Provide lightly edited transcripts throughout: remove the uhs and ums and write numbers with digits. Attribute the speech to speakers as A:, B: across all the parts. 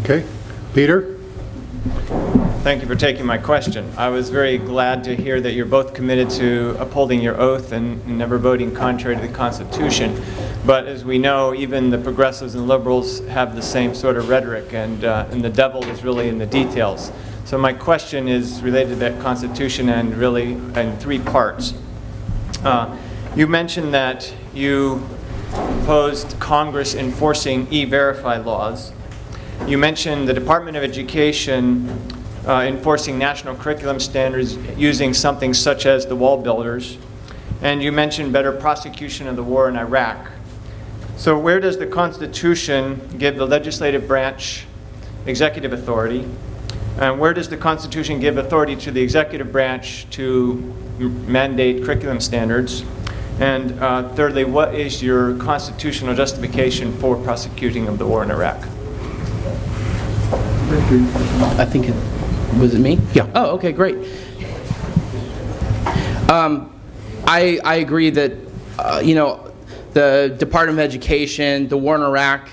A: Okay. Peter?
B: Thank you for taking my question. I was very glad to hear that you're both committed to upholding your oath and never voting contrary to the Constitution. But as we know, even the progressives and liberals have the same sort of rhetoric, and the devil is really in the details. So my question is related to that Constitution and really in three parts. You mentioned that you opposed Congress enforcing E-Verify laws. You mentioned the Department of Education enforcing national curriculum standards using something such as the wall builders. And you mentioned better prosecution of the war in Iraq. So where does the Constitution give the legislative branch executive authority? And where does the Constitution give authority to the executive branch to mandate curriculum standards? And thirdly, what is your constitutional justification for prosecuting of the war in Iraq?
C: I think was it me?
A: Yeah.
C: Oh, okay, great. I agree that the Department of Education, the war in Iraq,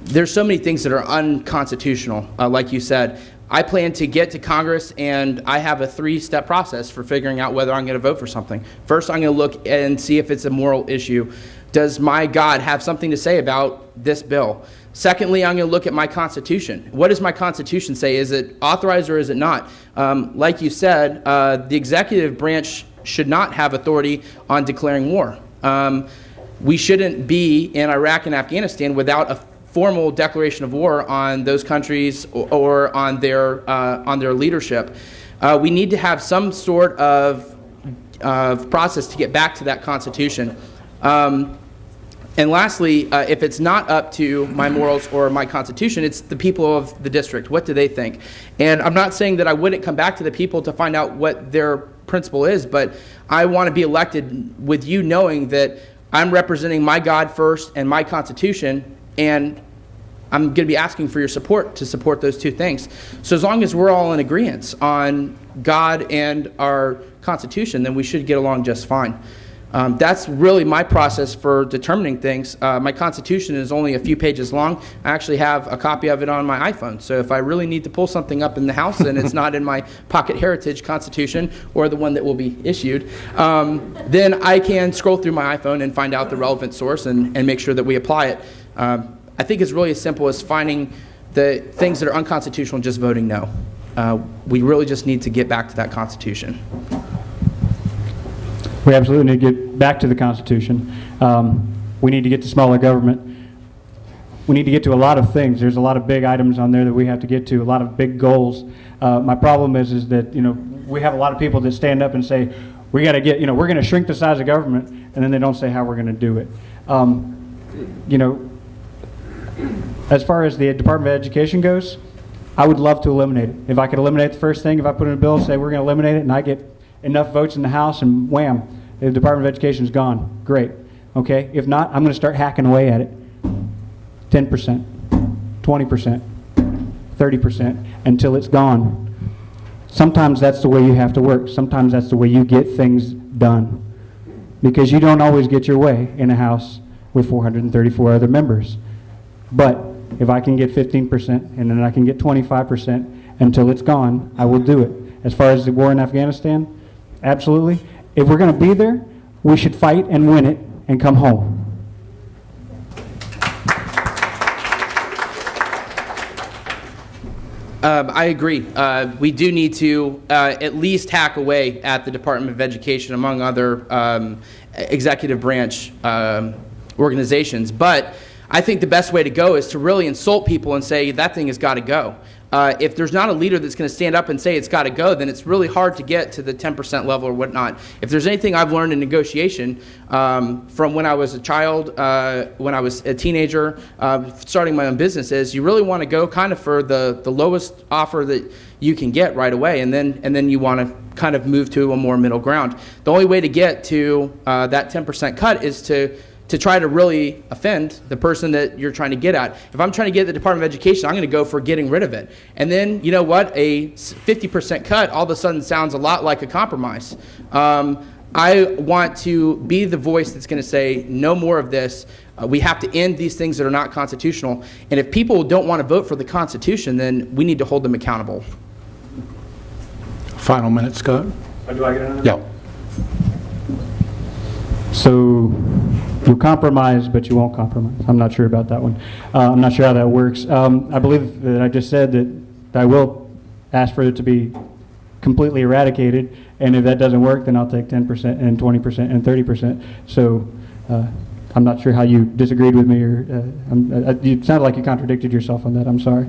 C: there's so many things that are unconstitutional. Like you said, I plan to get to Congress, and I have a 3-step process for figuring out whether I'm going to vote for something. First, I'm going to look and see if it's a moral issue. Does my God have something to say about this bill? Secondly, I'm going to look at my Constitution. What does my Constitution say? Is it authorized or is it not? Like you said, the executive branch should not have authority on declaring war. We shouldn't be in Iraq and Afghanistan without a formal declaration of war on those countries or on their leadership. We need to have some sort of process to get back to that Constitution. And lastly, if it's not up to my morals or my Constitution, it's the people of the district. What do they think? And I'm not saying that I wouldn't come back to the people to find out what their principle is, but I want to be elected with you knowing that I'm representing my God first and my Constitution, and I'm going to be asking for your support to support those two things. So as long as we're all in agreement on God and our Constitution, then we should get along just fine. That's really my process for determining things. My Constitution is only a few pages long. I actually have a copy of it on my iPhone. So if I really need to pull something up in the house and it's not in my Pocket Heritage Constitution or the one that will be issued, then I can scroll through my iPhone and find out the relevant source and make sure that we apply it. I think it's really as simple as finding the things that are unconstitutional and just voting no. We really just need to get back to that Constitution.
D: We absolutely need to get back to the Constitution. We need to get to smaller government. We need to get to a lot of things. There's a lot of big items on there that we have to get to, a lot of big goals. My problem is that, we have a lot of people that stand up and say, we got to get, we're going to shrink the size of government, and then they don't say how we're going to do it. As far as the Department of Education goes, I would love to eliminate it. If I could eliminate the first thing, if I put in a bill and say we're going to eliminate it, and I get enough votes in the House, and wham, the Department of Education is gone. Great. Okay? If not, I'm going to start hacking away at it. 10%, 20%, 30%, until it's gone. Sometimes that's the way you have to work. Sometimes that's the way you get things done. Because you don't always get your way in a House with 434 other members. But if I can get 15% and then I can get 25% until it's gone, I will do it. As far as the war in Afghanistan, absolutely. If we're going to be there, we should fight and win it and come home.
C: I agree. We do need to at least hack away at the Department of Education, among other executive branch organizations. But I think the best way to go is to really insult people and say that thing has got to go. If there's not a leader that's going to stand up and say it's got to go, then it's really hard to get to the 10% level or whatnot. If there's anything I've learned in negotiation from when I was a child, when I was a teenager, starting my own business, is you really want to go kind of for the lowest offer that you can get right away, and then you want to kind of move to a more middle ground. The only way to get to that 10% cut is to try to really offend the person that you're trying to get at. If I'm trying to get the Department of Education, I'm going to go for getting rid of it. And then, you know what, a 50% cut all of a sudden sounds a lot like a compromise. I want to be the voice that's going to say no more of this. We have to end these things that are not constitutional. And if people don't want to vote for the Constitution, then we need to hold them accountable.
A: Final minute, Scott?
D: Do I get another?
A: Yeah.
D: So you'll compromise, but you won't compromise. I'm not sure about that one. I'm not sure how that works. I believe that I just said that I will ask for it to be completely eradicated, and if that doesn't work, then I'll take 10% and 20% and 30%. So I'm not sure how you disagreed with me, or it sounded like you contradicted yourself on that. I'm sorry.